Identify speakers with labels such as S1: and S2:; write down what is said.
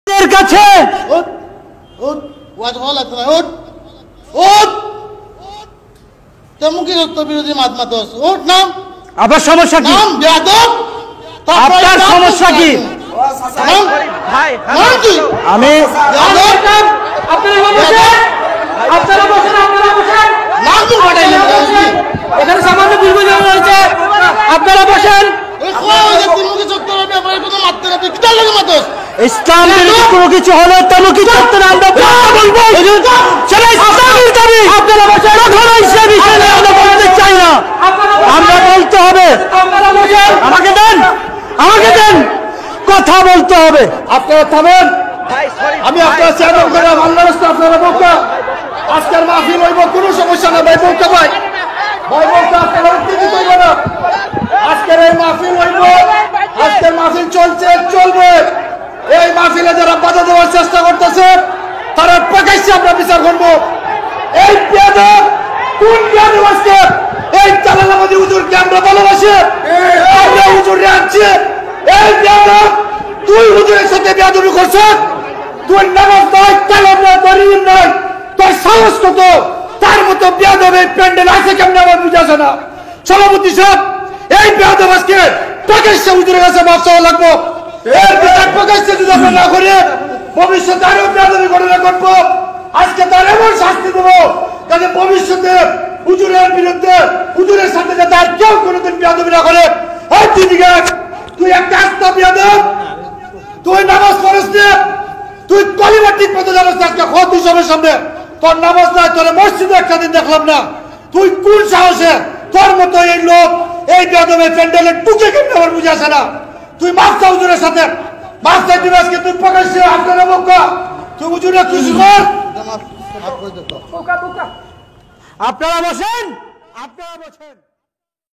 S1: কাছে
S2: বিরোধী মাত মাতস ওঠ নাম
S1: আবার সমস্যা কি?
S2: নাম বেয়াদব
S1: আপনার সমস্যা কি? আমি
S3: এখানে সামান্য বিরোধী রয়েছে, আপনারা বসেন।
S1: ইসলাম বিরোধী কোনো কিছু হলে তামুকি চত্বরে আমরা বলবো সেটা ইসলামের দাবি। আপনারা বসেন, সে বিষয়ে আমরা বলতে চাই না, আমরা বলতে হবে। আমাকে দেন, আমাকে দেন, কথা বলতে হবে। আপনারা থামেন, আমি আপনারা চেয়ারম্যান করে আল্লাহ রাস্তা আপনারা বলতে আজকের মাহফিল হইব, কোনো সমস্যা না ভাই, বলতে ভাই ভাই বলতে আপনারা উত্তেজিত হইব না। আজকের এই মাহফিল হইব, আজকের মাহফিল চলছে, চলবে। এই মাহফিলে যারা বাধা দেওয়ার চেষ্টা করতেছে তারা প্রকাশ্যে আমরা বিচার করবো। এই বেয়াদব কোন বেয়াদব আজকে এই চালালাবাদী হুজুরকে আমরা ভালোবাসি, আমরা হুজুরে আনছি। এই বেয়াদব তুই হুজুরের সাথে বেয়াদবি করছিস, তুই নামাজ নয়, কালাম নয়, দরিম নয়, তোর সাহস কত? তার মতো বেয়াদব এই প্যান্ডেল আছে কেমন আমার বুঝাছে না। সভাপতি সাহেব, এই বেয়াদব আজকে প্রকাশ্যে হুজুরের কাছে মাপ চাওয়া লাগবো। এর বিচার প্রকাশ্যে যদি আমরা না করে ভবিষ্যতে আরো বেয়াদবি ঘটনা ঘটবো। আজকে তার এমন শাস্তি দেবো যাতে ভবিষ্যতে হুজুরের বিরুদ্ধে, হুজুরের সাথে যাতে আর কেউ কোনোদিন বেয়াদবি না করে। এই তুই একটা আস্তা বেয়াদব, তুই নামাজ পড়িস না, তুই কলিমা ঠিক মতো জানাস না। আজকে তুই সবার সামনে তোর নামাজ নাই, তোর মসজিদে একটা দিন দেখলাম না। তুই কোন সাহসে তোর মতো এই লোক এই বেয়াদবের প্যান্ডেলে টুকে কেমনে আমার বুঝে আসে না। তুই মাস্তা হুজুরের সাথে মাস্তা দিবি, আজকে তুই প্রকাশ্যে আপনারা বক্কা, তুই হুজুরে খুশি কর। আপনারা বসেন, আপনারা বসেন।